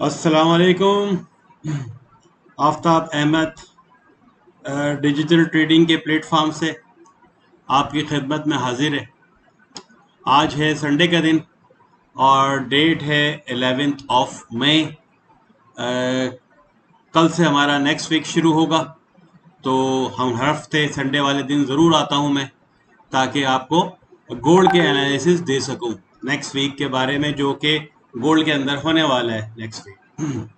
अस्सलामुअलैकुम। Aftab Ahmad digital trading के platform से आपकी खिदमत में हाजिर है। आज है संडे का दिन और डेट है 11th ऑफ मई। कल से हमारा नेक्स्ट वीक शुरू होगा, तो हम हर हफ्ते संडे वाले दिन ज़रूर आता हूं मैं, ताकि आपको गोल्ड के एनालिसिस दे सकूं नेक्स्ट वीक के बारे में, जो कि गोल्ड के अंदर होने वाला है नेक्स्ट वीक।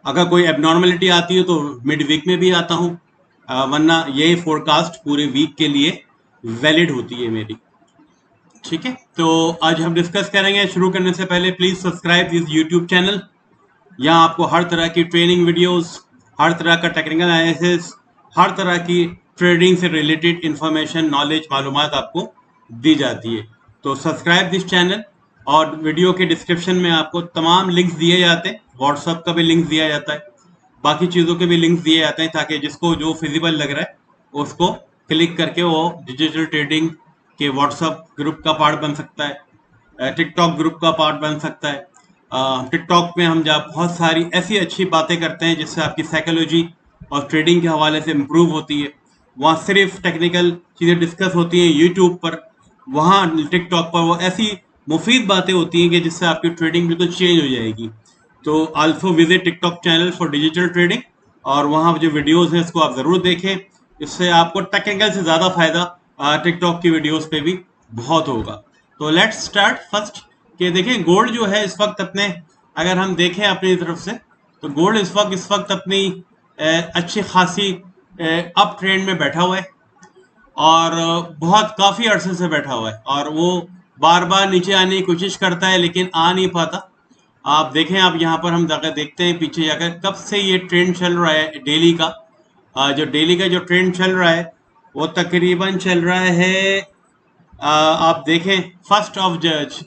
अगर कोई एबनॉर्मलिटी आती है तो मिड वीक में भी आता हूँ, वरना यही फोरकास्ट पूरे वीक के लिए वैलिड होती है मेरी। ठीक है, तो आज हम डिस्कस करेंगे। शुरू करने से पहले please subscribe this YouTube channel. यहाँ आपको हर तरह की ट्रेनिंग वीडियोस, हर तरह का टेक्निकल एनालिसिस, हर तरह की ट्रेडिंग से रिलेटेड इंफॉर्मेशन, नॉलेज, मालूमात आपको दी जाती है। तो सब्सक्राइब दिस चैनल, और वीडियो के डिस्क्रिप्शन में आपको तमाम लिंक्स दिए जाते हैं। व्हाट्सअप का भी लिंक दिया जाता है, बाकी चीज़ों के भी लिंक्स दिए जाते हैं, ताकि जिसको जो फिजिबल लग रहा है उसको क्लिक करके वो डिजिटल ट्रेडिंग के व्हाट्सअप ग्रुप का पार्ट बन सकता है, टिकटॉक ग्रुप का पार्ट बन सकता है। टिकटॉक में हम जब बहुत सारी ऐसी अच्छी बातें करते हैं जिससे आपकी साइकोलॉजी और ट्रेडिंग के हवाले से इम्प्रूव होती है। वहाँ सिर्फ टेक्निकल चीज़ें डिस्कस होती हैं। यूट्यूब पर, वहाँ टिकटॉक पर वो ऐसी मुफीद बातें होती हैं कि जिससे आपकी ट्रेडिंग बिल्कुल चेंज हो जाएगी। तो also visit TikTok channel for digital trading, और वहाँ जो वीडियोस हैं इसको आप ज़रूर देखें। इससे आपको टेक्निकल से ज़्यादा फायदा टिकटॉक की वीडियोस पे भी बहुत होगा। तो लेट्स स्टार्ट फर्स्ट। कि देखें, गोल्ड जो है इस वक्त अपने, अगर हम देखें अपनी तरफ से, तो गोल्ड इस वक्त अपनी अच्छी खासी अप ट्रेंड में बैठा हुआ है, और बहुत काफ़ी अरसे से बैठा हुआ है, और वो बार बार नीचे आने की कोशिश करता है लेकिन आ नहीं पाता। आप देखें, आप यहाँ पर हम जाकर देखते हैं पीछे जाकर कब से ये ट्रेंड चल रहा है डेली का। जो डेली का जो ट्रेंड चल रहा है वो तकरीबन चल रहा है, आप देखें, 1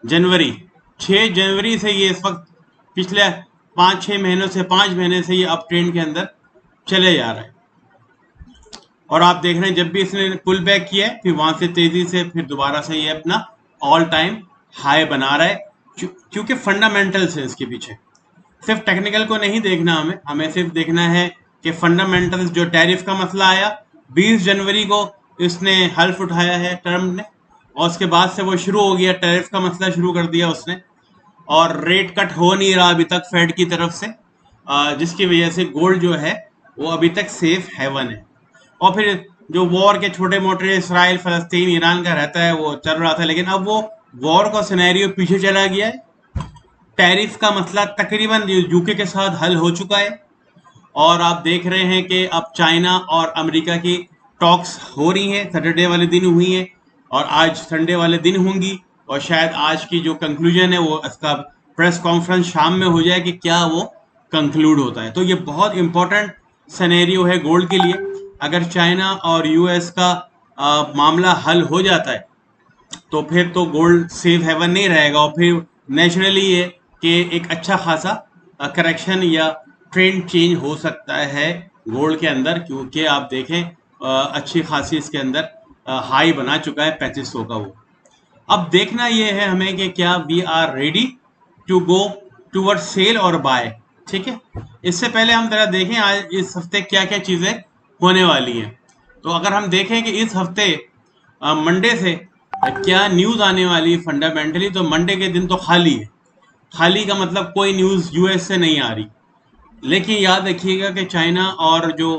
जनवरी, 6 जनवरी से ये इस वक्त पिछले 5-6 महीनों से, 5 महीने से ये अप ट्रेंड के अंदर चले जा रहा है। और आप देख रहे हैं जब भी इसने पुल बैक किया है, फिर वहां से तेजी से फिर दोबारा से ये अपना ऑल टाइम हाई बना रहा है, क्योंकि फंडामेंटल्स है इसके पीछे। सिर्फ टेक्निकल को नहीं देखना, हमें सिर्फ देखना है कि फंडामेंटल्स। जो टैरिफ का मसला आया 20 जनवरी को, इसने हल्फ उठाया है ट्रम्प ने, और उसके बाद से वो शुरू हो गया, टैरिफ का मसला शुरू कर दिया उसने, और रेट कट हो नहीं रहा अभी तक फेड की तरफ से, जिसकी वजह से गोल्ड जो है वो अभी तक सेफ हेवन है। और फिर जो वॉर के छोटे मोटे इसराइल, फलस्तीन, ईरान का रहता है वो चल रहा था, लेकिन अब वो वॉर का सिनेरियो पीछे चला गया है। टैरिफ का मसला तकरीबन यूके के साथ हल हो चुका है, और आप देख रहे हैं कि अब चाइना और अमेरिका की टॉक्स हो रही हैं। सैटरडे वाले दिन हुई हैं, और आज संडे वाले दिन होंगी, और शायद आज की जो कंक्लूजन है वो इसका प्रेस कॉन्फ्रेंस शाम में हो जाए कि क्या वो कंक्लूड होता है। तो ये बहुत इंपॉर्टेंट सिनेरियो है गोल्ड के लिए। अगर चाइना और यूएस का मामला हल हो जाता है तो फिर तो गोल्ड सेफ हेवन नहीं रहेगा, और फिर नेचुरली ये कि एक अच्छा खासा करेक्शन या ट्रेंड चेंज हो सकता है गोल्ड के अंदर, क्योंकि आप देखें अच्छी खासी इसके अंदर हाई बना चुका है 3500 का वो। अब देखना ये है हमें कि क्या we are ready to go toward sell और बाय। ठीक है, इससे पहले हम जरा देखें आज इस हफ्ते क्या क्या चीज़ें होने वाली हैं। तो अगर हम देखें कि इस हफ्ते मंडे से क्या न्यूज़ आने वाली है फंडामेंटली, तो मंडे के दिन तो खाली है। खाली का मतलब कोई न्यूज़ यूएस से नहीं आ रही। लेकिन याद रखिएगा कि चाइना और जो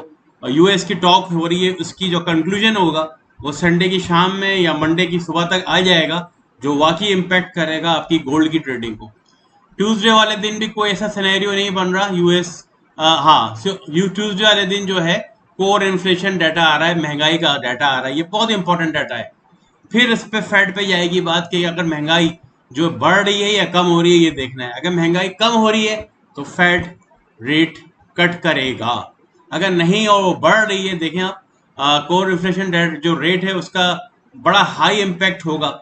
यूएस की टॉक हो रही है उसकी जो कंक्लूजन होगा वो संडे की शाम में या मंडे की सुबह तक आ जाएगा, जो वाकई इम्पैक्ट करेगा आपकी गोल्ड की ट्रेडिंग को। ट्यूसडे वाले दिन भी कोई ऐसा सिनेरियो नहीं बन रहा यूएस। हाँ, ट्यूसडे वाले दिन जो है कोर इन्फ्लेशन डाटा आ रहा है, महंगाई का डाटा आ रहा है, ये बहुत इंपॉर्टेंट डाटा है। फिर इस पे फेड पे जाएगी बात कि अगर महंगाई जो बढ़ रही है या कम हो रही है ये देखना है। अगर महंगाई कम हो रही है तो फेड रेट कट करेगा, अगर नहीं और वो बढ़ रही है, देखें आप, कोर इन्फ्लेशन जो रेट है उसका बड़ा हाई इम्पैक्ट होगा।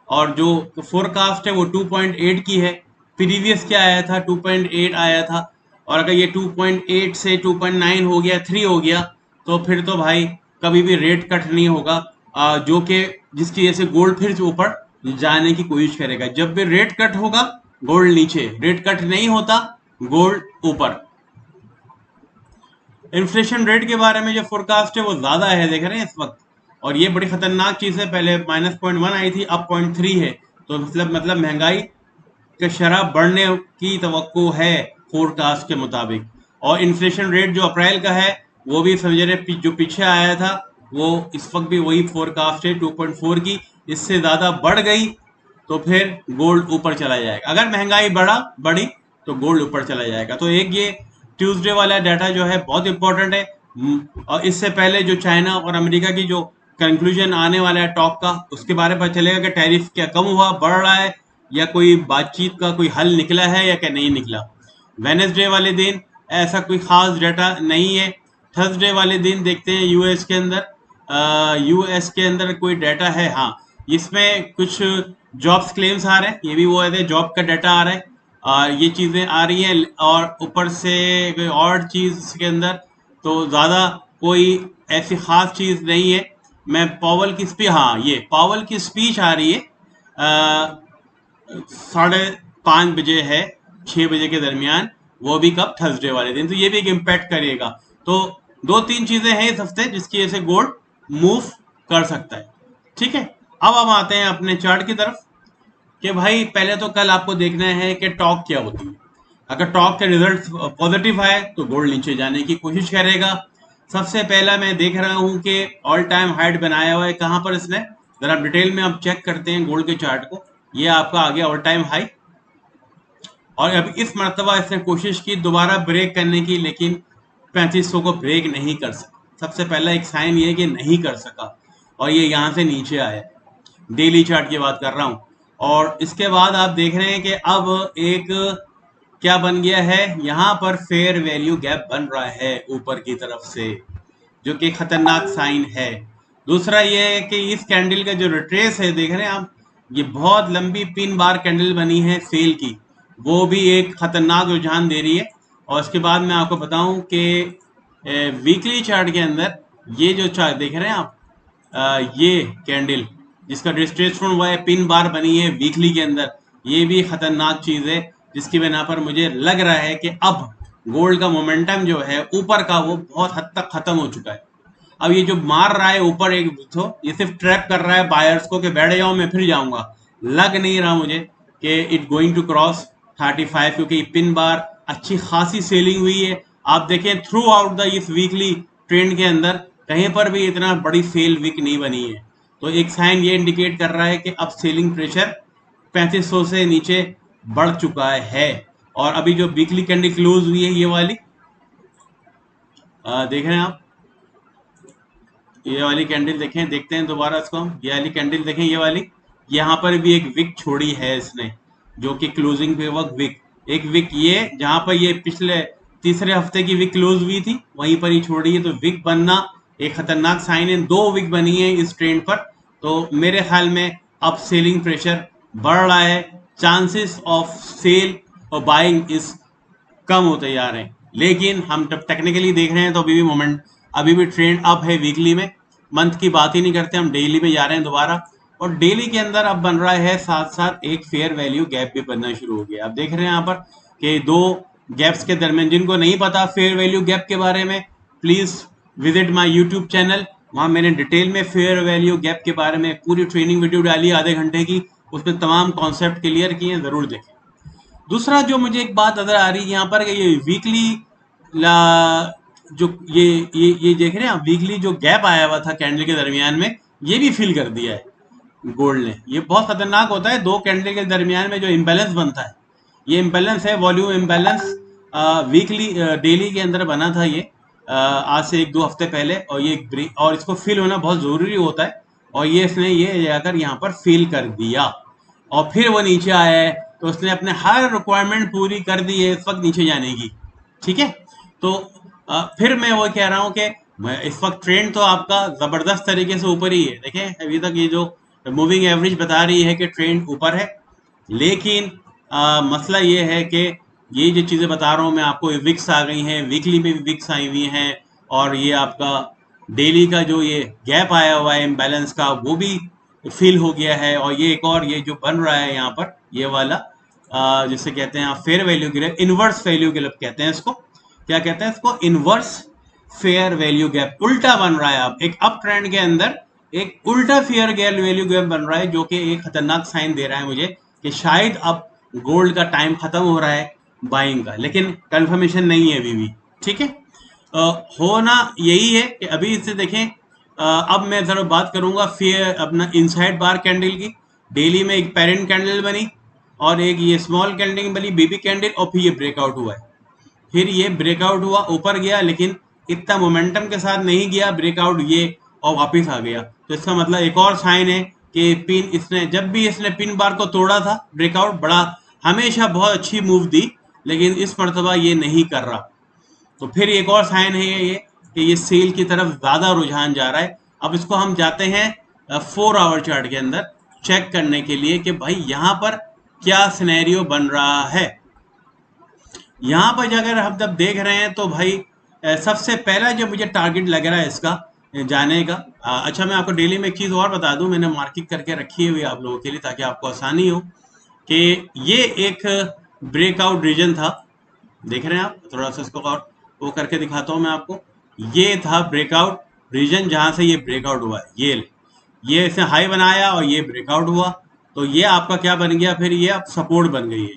और जो फोरकास्ट है वो 2.8 की है, प्रीवियस क्या आया था, 2.8 आया था। और अगर ये 2.8 से 2.9 हो गया, 3 हो गया, तो फिर तो भाई कभी भी रेट कट नहीं होगा, जो कि जिसकी वजह से गोल्ड फिर से ऊपर जाने की कोशिश करेगा। जब भी रेट कट होगा गोल्ड नीचे, रेट कट नहीं होता, गोल्ड ऊपर। इन्फ्लेशन रेट के बारे में जो फोरकास्ट है वो ज्यादा है, देख रहे हैं इस वक्त, और ये बड़ी खतरनाक चीज है। पहले -0.1 आई थी, अब 0.3 है, तो मतलब महंगाई के शरह बढ़ने की तवक्को है फोरकास्ट के मुताबिक। और इन्फ्लेशन रेट जो अप्रैल का है वो भी समझ रहे जो पीछे आया था वो इस वक्त भी वही फोरकास्ट है 2.4 की। इससे ज्यादा बढ़ गई तो फिर गोल्ड ऊपर चला जाएगा, अगर महंगाई बढ़ी तो गोल्ड ऊपर चला जाएगा। तो एक ये ट्यूसडे वाला डाटा जो है बहुत इंपॉर्टेंट है। और इससे पहले जो चाइना और अमेरिका की जो कंक्लूजन आने वाला है टॉक का, उसके बारे में पता चलेगा कि टैरिफ क्या कम हुआ, बढ़ रहा है, या कोई बातचीत का कोई हल निकला है या क्या नहीं निकला। वेनेसडे वाले दिन ऐसा कोई खास डाटा नहीं है। थर्सडे वाले दिन देखते हैं यूएस के अंदर कोई डाटा है, हाँ, इसमें कुछ जॉब्स क्लेम्स आ रहे हैं, ये भी वो है जॉब का डाटा आ रहा है, ये चीजें आ रही हैं। और ऊपर से कोई और चीज के अंदर तो ज्यादा कोई ऐसी खास चीज नहीं है। मैं पावल की स्पीच, हाँ ये पावल की स्पीच आ रही है, 5:30 बजे है, 6 बजे के दरमियान, वो भी कब, थर्सडे वाले दिन, तो ये भी एक इम्पैक्ट करेगा। तो 2-3 चीजें हैं इस हफ्ते जिसकी वजह से गोल्ड मूव कर सकता है। ठीक है, अब हम आते हैं अपने चार्ट की तरफ कि भाई पहले तो कल आपको देखना है कि टॉक क्या होती है। अगर टॉक के रिजल्ट पॉजिटिव आए तो गोल्ड नीचे जाने की कोशिश करेगा। सबसे पहला मैं देख रहा हूं कि ऑल टाइम हाइट बनाया हुआ है, कहां पर इसने, जरा डिटेल में आप चेक करते हैं गोल्ड के चार्ट को, ये आपका आ गया ऑल टाइम हाई। और अब इस मरतबा इसने कोशिश की दोबारा ब्रेक करने की, लेकिन 3500 को ब्रेक नहीं कर सका। सबसे पहला एक साइन ये कि नहीं कर सका, और ये यहां से नीचे आया, डेली चार्ट की बात कर रहा हूं। और इसके बाद आप देख रहे हैं कि अब एक क्या बन गया है, यहां पर फेयर वैल्यू गैप बन रहा है ऊपर की तरफ से, जो कि खतरनाक साइन है। दूसरा ये है कि इस कैंडल का जो रिट्रेस है, देख रहे हैं आप, ये बहुत लंबी पिन बार कैंडल बनी है सेल की, वो भी एक खतरनाक रुझान दे रही है। और उसके बाद मैं आपको बताऊं कि वीकली चार्ट के अंदर ये जो चार्ट देख रहे हैं आप, ये कैंडल जिसका डिस्ट्रेसमेंट हुआ है, पिन बार बनी है वीकली के अंदर, ये भी खतरनाक चीज है, जिसकी बिना पर मुझे लग रहा है कि अब गोल्ड का मोमेंटम जो है ऊपर का वो बहुत हद तक खत्म हो चुका है। अब ये जो मार रहा है ऊपर एक तो ये सिर्फ ट्रैप कर रहा है बायर्स को कि बैठ जाओ मैं फिर जाऊंगा, लग नहीं रहा मुझे कि इट गोइंग टू क्रॉस 35, क्योंकि पिन बार अच्छी खासी सेलिंग हुई है। आप देखें थ्रू आउट द इस वीकली ट्रेंड के अंदर कहीं पर भी इतना बड़ी सेल वीक नहीं बनी है, तो एक साइन ये इंडिकेट कर रहा है कि अब सेलिंग प्रेशर 3500 से नीचे बढ़ चुका है। और अभी जो वीकली कैंडल क्लोज हुई है ये वाली, देख रहे हैं आप, ये वाली कैंडल देखें, देखते हैं दोबारा इसको हम, ये वाली कैंडल देखें, ये वाली, यहाँ पर भी एक विक छोड़ी है इसने, जो कि क्लोजिंग पे वक्त विक, एक विक ये जहां पर ये पिछले तीसरे हफ्ते की विक क्लोज हुई थी वहीं पर ही छोड़ी है, तो विक बनना एक खतरनाक साइन है। 2 विक बनी है इस ट्रेंड पर, तो मेरे ख्याल में अब सेलिंग प्रेशर बढ़ रहा है, चांसेस ऑफ सेल और बाइंग इस कम होते जा रहे हैं। लेकिन हम जब टेक्निकली देख रहे हैं तो अभी भी ट्रेंड अप है वीकली में, मंथ की बात ही नहीं करते, हम डेली में जा रहे हैं दोबारा। और डेली के अंदर अब बन रहा है साथ साथ एक फेयर वैल्यू गैप भी बनना शुरू हो गया। आप देख रहे हैं यहाँ पर कि 2 गैप्स के दरमियान, जिनको नहीं पता फेयर वैल्यू गैप के बारे में, please visit my YouTube channel, वहां मैंने डिटेल में फेयर वैल्यू गैप के बारे में पूरी ट्रेनिंग वीडियो डाली आधे घंटे की, उसमें तमाम कॉन्सेप्ट क्लियर किए हैं, जरूर देखें। दूसरा जो मुझे एक बात नजर आ रही है यहाँ पर कि ये वीकली जो ये देख रहे हैं आप, वीकली जो गैप आया हुआ था कैंडल के दरमियान में, ये भी फिल कर दिया है गोल्ड ने। ये बहुत खतरनाक होता है, 2 कैंडल के दरमियान में जो इम्बैलेंस बनता है, ये इम्बैलेंस है वॉल्यूम इम्बैलेंस, वीकली डेली के अंदर बना था ये, आज से 1-2 हफ्ते पहले, और ये और इसको फिल होना बहुत जरूरी होता है, और ये इसने ये जाकर यहाँ पर फिल कर दिया और फिर वो नीचे आया है, तो उसने अपने हर रिक्वायरमेंट पूरी कर दी है इस वक्त नीचे जाने की। ठीक है, तो फिर मैं वो कह रहा हूँ कि इस वक्त ट्रेंड तो आपका जबरदस्त तरीके से ऊपर ही है। देखें अभी तक ये जो मूविंग एवरेज बता रही है कि ट्रेंड ऊपर है, लेकिन मसला ये है कि ये जो चीज़ें बता रहा हूँ मैं आपको, विक्स आ गई हैं, वीकली में भी विक्स आई हुई हैं, और ये आपका डेली का जो ये गैप आया हुआ है इम्बैलेंस का वो भी फिल हो गया है, और ये एक और ये जो बन रहा है यहाँ पर ये वाला, जिसे कहते हैं fair value gap, inverse value gap कहते हैं इसको। क्या कहते हैं इसको? Inverse fair value gap. उल्टा बन रहा है, अब एक अप ट्रेंड के अंदर एक उल्टा फेयर वैल्यू गैप बन रहा है, जो कि एक खतरनाक साइन दे रहा है मुझे कि शायद अब गोल्ड का टाइम खत्म हो रहा है बाइंग का, लेकिन कंफर्मेशन नहीं है अभी भी। ठीक है, होना यही है कि अभी इसे देखें। अब मैं जरा बात करूंगा फेयर अपना इनसाइड बार कैंडल की। डेली में एक पेरेंट कैंडल बनी और एक ये स्मॉल कैंडल बनी, बेबी कैंडल, और फिर ये ब्रेकआउट हुआ है। फिर ये ब्रेकआउट हुआ, ऊपर गया, लेकिन इतना मोमेंटम के साथ नहीं गया ब्रेकआउट ये, और वापस आ गया। तो इसका मतलब एक और साइन है कि पिन, इसने जब भी इसने पिन बार को तोड़ा था, ब्रेकआउट बड़ा हमेशा बहुत अच्छी मूव दी, लेकिन इस मरतबा ये नहीं कर रहा। तो फिर एक और साइन है ये कि ये सेल की तरफ ज्यादा रुझान जा रहा है। अब इसको हम जाते हैं 4 आवर चार्ट के अंदर चेक करने के लिए कि भाई यहाँ पर क्या सिनेरियो बन रहा है। यहाँ पर अगर हम जब देख रहे हैं तो भाई सबसे पहला जो मुझे टारगेट लग रहा है इसका जाने का। अच्छा, मैं आपको डेली में एक चीज़ और बता दूं, मैंने मार्किंग करके रखी हुई आप लोगों के लिए ताकि आपको आसानी हो कि ये एक ब्रेकआउट रीजन था। देख रहे हैं आप? थोड़ा सा इसको और वो करके दिखाता हूँ मैं आपको। ये था ब्रेकआउट रीजन जहां से ये ब्रेकआउट हुआ है। ये इसने हाई बनाया और ये ब्रेकआउट हुआ, तो ये आपका क्या बन गया? फिर ये अब सपोर्ट बन गई है।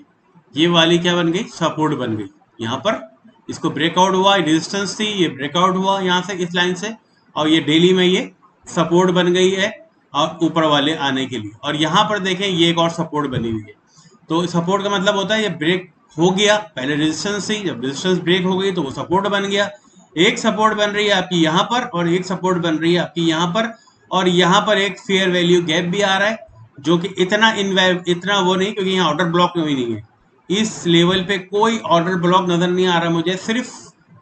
ये वाली क्या बन गई? सपोर्ट बन गई। यहाँ पर इसको ब्रेकआउट हुआ, रेजिस्टेंस थी, ये ब्रेकआउट हुआ यहाँ से इस लाइन से, और ये डेली में ये सपोर्ट बन गई है और ऊपर वाले आने के लिए। और यहाँ पर देखें ये एक और सपोर्ट बनी हुई है। तो सपोर्ट का मतलब होता है ये ब्रेक हो गया, पहले रेजिस्टेंस थी, जब रेजिस्टेंस ब्रेक हो गई तो वो सपोर्ट बन गया। एक सपोर्ट बन रही है आपकी यहाँ पर और एक सपोर्ट बन रही है आपकी यहाँ पर, और यहाँ पर एक फेयर वैल्यू गैप भी आ रहा है जो कि इतना वो नहीं, क्योंकि यहाँ ऑर्डर ब्लॉक में भी नहीं है। इस लेवल पे कोई ऑर्डर ब्लॉक नजर नहीं आ रहा मुझे, सिर्फ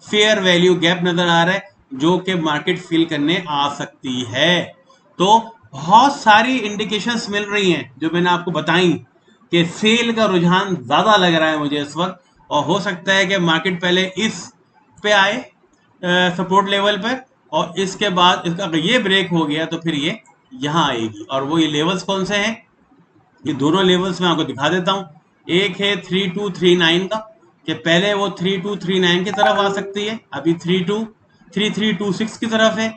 फेयर वैल्यू गैप नजर आ रहा है जो कि मार्केट फील करने आ सकती है। तो बहुत सारी इंडिकेशंस मिल रही हैं जो मैंने आपको बताई कि सेल का रुझान ज्यादा लग रहा है मुझे इस वक्त, और हो सकता है कि मार्केट पहले इस पे आए सपोर्ट लेवल पर, और इसके बाद इसका अगर ये ब्रेक हो गया तो फिर ये यहाँ आएगी। और वो ये लेवल्स कौन से हैं? ये दोनों लेवल्स मैं आपको दिखा देता हूँ। एक है 3239 का, कि पहले वो 3239 की तरफ आ सकती है, अभी 3326 की तरफ है।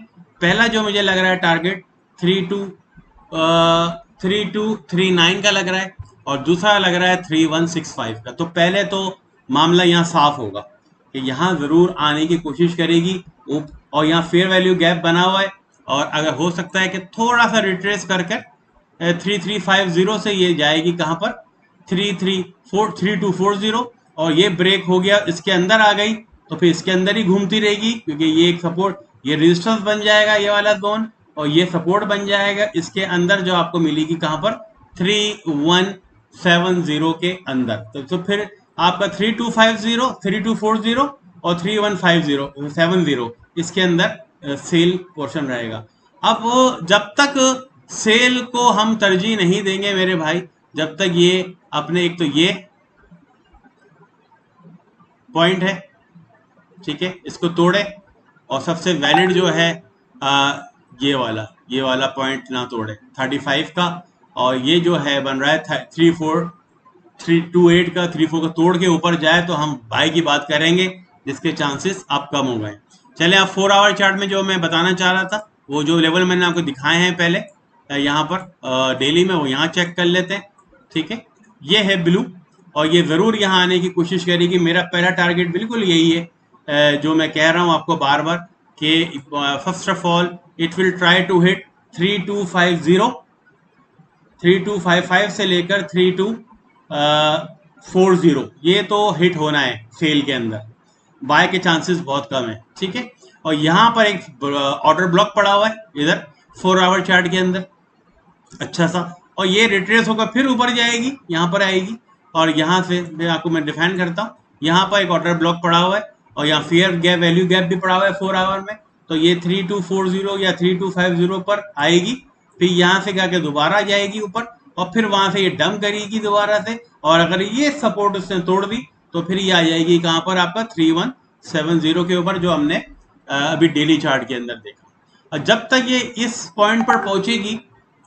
पहला जो मुझे लग रहा है टारगेट 3239 का लग रहा है, और दूसरा लग रहा है 3165 का। तो पहले तो मामला यहाँ साफ होगा कि यहाँ जरूर आने की कोशिश करेगी, और यहाँ फेयर वैल्यू गैप बना हुआ है, और अगर हो सकता है कि थोड़ा सा रिट्रेस कर 3350 से ये जाएगी कहाँ पर? 3240, और ये ब्रेक हो गया, इसके अंदर आ गई तो फिर इसके अंदर ही घूमती रहेगी, क्योंकि ये एक सपोर्ट, ये रेजिस्टेंस बन जाएगा ये वाला जोन, और ये सपोर्ट बन जाएगा इसके अंदर, जो आपको मिलेगी कहाँ पर? 3170 के अंदर। तो फिर आपका 3250, 3240 और 3150 इसके अंदर सेल पोर्शन रहेगा। अब जब तक सेल को हम तरजीह नहीं देंगे मेरे भाई, जब तक ये अपने, एक तो ये पॉइंट है, ठीक है, इसको तोड़े, और सबसे वैलिड जो है ये वाला पॉइंट ना तोड़े 35 का, और ये जो है बन रहा है 34328 का, 34 का तोड़ के ऊपर जाए तो हम बाय की बात करेंगे, जिसके चांसेस अब कम हो गए। चले आप 4 आवर चार्ट में जो मैं बताना चाह रहा था, वो जो लेवल मैंने आपको दिखाए हैं पहले यहाँ पर डेली में, वो यहाँ चेक कर लेते हैं। ठीक है, ये है ब्लू, और ये जरूर यहाँ आने की कोशिश करेगी। मेरा पहला टारगेट बिल्कुल यही है जो मैं कह रहा हूँ आपको बार बार कि first of all it will try to hit 3250, 3255 से लेकर 3240, ये तो हिट होना है सेल के अंदर, बाय के चांसेस बहुत कम है। ठीक है, और यहाँ पर एक ऑर्डर ब्लॉक पड़ा हुआ है इधर 4 आवर चार्ट के अंदर, अच्छा सा, और ये रिट्रेस होकर फिर ऊपर जाएगी, यहाँ पर आएगी, और यहाँ से मैं डिफाइन करता हूँ, यहाँ पर एक ऑर्डर ब्लॉक पड़ा हुआ है, और यहाँ फेयर गैप वैल्यू गैप भी पड़ा हुआ है 4 आवर में, तो ये 3240 या 3250 पर आएगी, फिर यहाँ से जाके दोबारा जाएगी ऊपर, और फिर वहां से ये डंप करेगी दोबारा से, और अगर ये सपोर्ट उसने तोड़ दी तो फिर ये आ जाएगी कहाँ पर? आपका 3170 के ऊपर, जो हमने अभी डेली चार्ट के अंदर देखा। और जब तक ये इस पॉइंट पर पहुंचेगी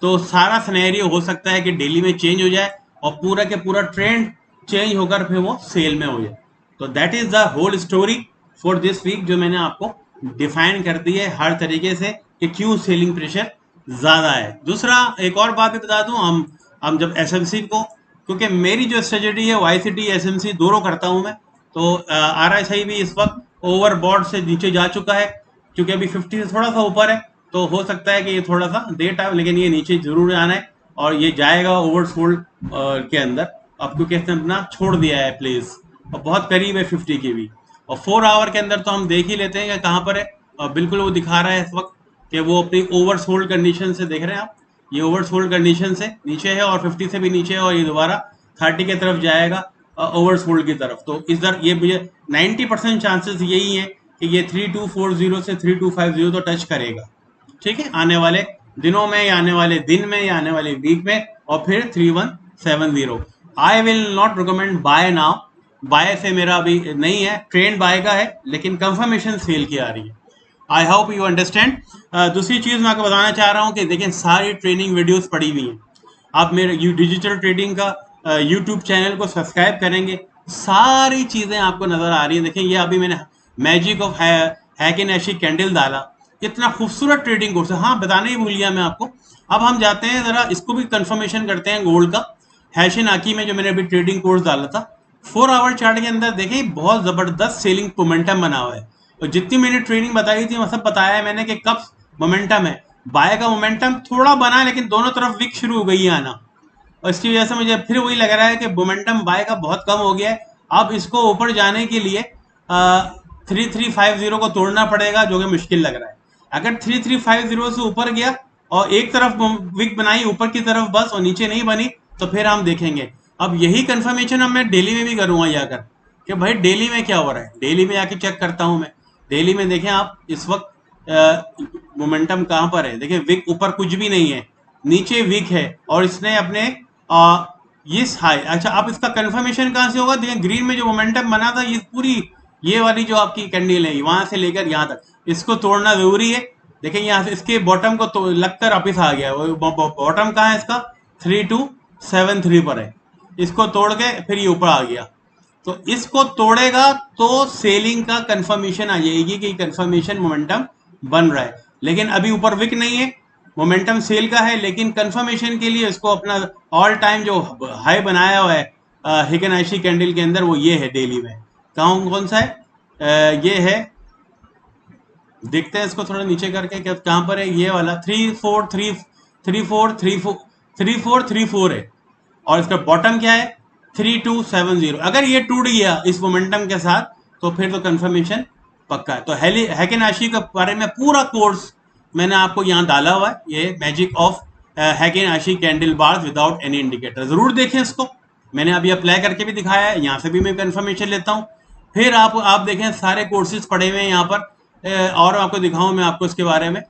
तो सारा सिनेरियो हो सकता है कि डेली में चेंज हो जाए और पूरा के पूरा ट्रेंड चेंज होकर फिर वो सेल में हो जाए। तो that is the whole story for this week, जो मैंने आपको डिफाइन कर दी है हर तरीके से कि क्यों सेलिंग प्रेशर ज्यादा है। दूसरा एक और बात भी बता दूं, हम जब एसएमसी को, क्योंकि मेरी जो स्ट्रेटेजी है वाईसीटी एसएमसी दोनों करता हूं मैं, तो आरएसआई भी इस वक्त ओवरबॉट से नीचे जा चुका है, क्योंकि अभी 50 से थोड़ा सा ऊपर है, तो हो सकता है कि ये थोड़ा सा देर टाइम, लेकिन ये नीचे जरूर आना है और ये जाएगा ओवरसोल्ड के अंदर। अब क्योंकि इसने अपना छोड़ दिया है प्लेस और बहुत करीब है 50 के भी, और 4 आवर के अंदर तो हम देख ही लेते हैं कि कहाँ पर है। और बिल्कुल वो दिखा रहा है इस वक्त कि वो अपनी ओवरसोल्ड कंडीशन से, देख रहे हैं आप, ये ओवरसोल्ड कंडीशन से नीचे है और 50 से भी नीचे है, और ये दोबारा 30 की तरफ जाएगा ओवरसोल्ड की तरफ। तो इधर ये मुझे 90% चांसेस यही है कि ये 3240 से 3250 तो टच करेगा, ठीक है, आने वाले दिनों में या आने वाले दिन में या आने वाले वीक में, और फिर 3170। I will not recommend buy now, buy से मेरा अभी नहीं है, ट्रेंड बाय का है, लेकिन कंफर्मेशन सेल की आ रही है। I hope you understand. दूसरी चीज मैं आपको बताना चाह रहा हूँ कि देखें सारी ट्रेनिंग वीडियोस पड़ी हुई हैं, आप मेरे डिजिटल ट्रेडिंग का यूट्यूब चैनल को सब्सक्राइब करेंगे, सारी चीजें आपको नजर आ रही है। देखें ये अभी मैंने मैजिक ऑफ हैक एंड ऐशी कैंडल डाला, इतना खूबसूरत ट्रेडिंग कोर्स है। हाँ, बताने ही भूल गया मैं आपको। अब हम जाते हैं जरा इसको भी कंफर्मेशन करते हैं गोल्ड का, हैशिन आकी में जो मैंने अभी ट्रेडिंग कोर्स डाला था, 4 आवर चार्ट के अंदर देखें बहुत जबरदस्त सेलिंग मोमेंटम बना हुआ है। और जितनी मैंने ट्रेनिंग बताई थी वो सब बताया है मैंने कि कब मोमेंटम है, बाय का मोमेंटम थोड़ा बना है, लेकिन दोनों तरफ विक शुरू हो गई है आना, और इसकी वजह से मुझे फिर वही लग रहा है कि मोमेंटम बाय का बहुत कम हो गया है। अब इसको ऊपर जाने के लिए 3350 को तोड़ना पड़ेगा, जो कि मुश्किल लग रहा है। अगर 3350 से ऊपर गया और एक तरफ विक बनाई ऊपर की तरफ बस और नीचे नहीं बनी, तो फिर हम देखेंगे। अब यही कंफर्मेशन अब मैं डेली में भी करूंगा जाकर कि भाई डेली में क्या हो रहा है, डेली में आके चेक करता हूं मैं। डेली में देखें आप इस वक्त मोमेंटम कहां पर है, देखें विक ऊपर कुछ भी नहीं है, नीचे वीक है, और इसने अपने ये हाई, अच्छा आप इसका कंफर्मेशन कहां से होगा, देखिए ग्रीन में जो मोमेंटम बना था, ये पूरी ये वाली जो आपकी कैंडल है वहां से लेकर यहाँ तक इसको तोड़ना जरूरी है। देखें यहाँ से इसके बॉटम को तो लगकर वापिस आ गया, बॉटम कहाँ है इसका 3273 पर है, इसको तोड़ के फिर ये ऊपर आ गया, तो इसको तोड़ेगा तो सेलिंग का कंफर्मेशन आ जाएगी कि कंफर्मेशन मोमेंटम बन रहा है। लेकिन अभी ऊपर विक नहीं है, मोमेंटम सेल का है, लेकिन कंफर्मेशन के लिए इसको अपना ऑल टाइम जो हाई बनाया हुआ है हिकेनाशी कैंडल के अंदर, वो ये है डेली में, कौन सा है, ये है, देखते हैं इसको थोड़ा नीचे करके कहां पर है, ये वाला 3434 है, और इसका बॉटम क्या है 3270। अगर ये टूट गया इस मोमेंटम के साथ तो फिर तो कंफर्मेशन पक्का है। तो हैकेनाशी के बारे में पूरा कोर्स मैंने आपको यहाँ डाला हुआ है, ये magic of heikin ashi candle bars without any indicator, जरूर देखें इसको। मैंने अभी अप्लाई करके भी दिखाया है, यहाँ से भी मैं कंफर्मेशन लेता हूँ। फिर आप देखें सारे कोर्सेज पड़े हुए हैं यहाँ पर, और आपको दिखाऊं मैं आपको इसके बारे में।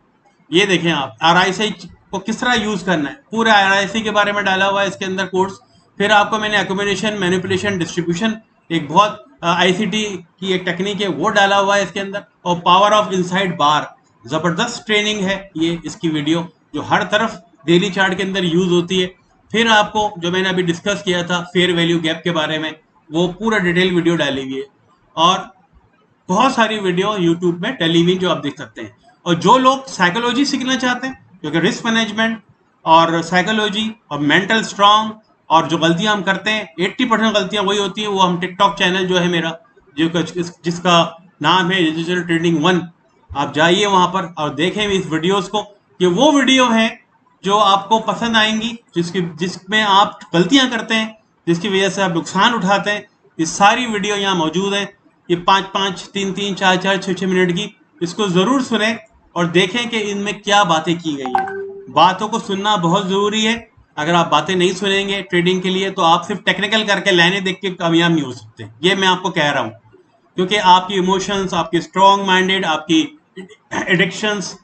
ये देखें आप आरआईसी को किस तरह यूज करना है, पूरे आरआईसी के बारे में डाला हुआ है इसके अंदर कोर्स। फिर आपको मैंने एक्यूमुलेशन, मैनिपुलेशन, डिस्ट्रीब्यूशन, एक बहुत आईसीटी की एक टेक्निक है वो डाला हुआ है इसके अंदर, और पावर ऑफ इनसाइड बार, जबरदस्त ट्रेनिंग है ये इसकी वीडियो, जो हर तरफ डेली चार्ट के अंदर यूज होती है। फिर आपको जो मैंने अभी डिस्कस किया था फेयर वैल्यू गैप के बारे में, वो पूरा डिटेल वीडियो डाली हुई है, और बहुत सारी वीडियो यूट्यूब में टेलीविजन जो आप देख सकते हैं। और जो लोग साइकोलॉजी सीखना चाहते हैं, क्योंकि रिस्क मैनेजमेंट और साइकोलॉजी और मेंटल स्ट्रांग, और जो गलतियां हम करते हैं 80% गलतियां वही होती हैं, वो हम टिकटॉक चैनल जो है मेरा, जो जिसका नाम है डिजिटल ट्रेडिंग 1, आप जाइए वहां पर और देखें इस वीडियोस को, कि वो वीडियो है जो आपको पसंद आएंगी, जिसमें आप गलतियां करते हैं, जिसकी वजह से आप नुकसान उठाते हैं। ये सारी वीडियो यहाँ मौजूद है, ये 5-5, 3-3, 4-4, 6-6 मिनट की, इसको जरूर सुने और देखें कि इनमें क्या बातें की गई हैं। बातों को सुनना बहुत जरूरी है। अगर आप बातें नहीं सुनेंगे ट्रेडिंग के लिए, तो आप सिर्फ टेक्निकल करके लाइनें देख के कामयाब नहीं हो सकते, ये मैं आपको कह रहा हूँ। क्योंकि आपकी इमोशंस, आपकी स्ट्रॉन्ग माइंडेड, आपकी एडिक्शंस,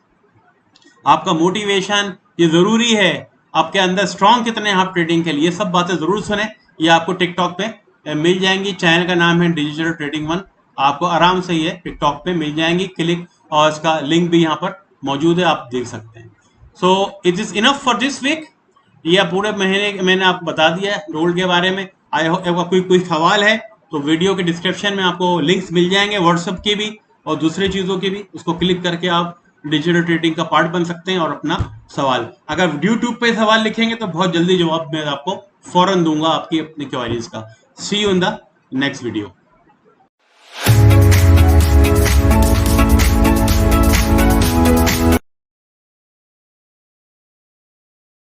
आपका मोटिवेशन, ये जरूरी है। आपके अंदर स्ट्रॉन्ग कितने हैं आप ट्रेडिंग के लिए, सब बातें जरूर सुने। ये आपको टिकटॉक पे मिल जाएंगी, चैनल का नाम है डिजिटल ट्रेडिंग 1, आपको आराम से ये टिकटॉक पे मिल जाएंगी, क्लिक, और इसका लिंक भी यहाँ पर मौजूद है, आप देख सकते हैं। So it is enough for this week. ये पूरे महीने मैंने आपको बता दिया है गोल्ड के बारे में। आई होप आपका कोई सवाल है तो वीडियो के डिस्क्रिप्शन में आपको लिंक्स मिल जाएंगे व्हाट्सएप के भी और दूसरे चीज़ों के भी, उसको क्लिक करके आप डिजिटल ट्रेडिंग का पार्ट बन सकते हैं और अपना सवाल, अगर यूट्यूब पे सवाल लिखेंगे तो बहुत जल्दी जवाब मैं आपको फौरन दूंगा आपकी अपनी क्वेरीज का। See you in the next video.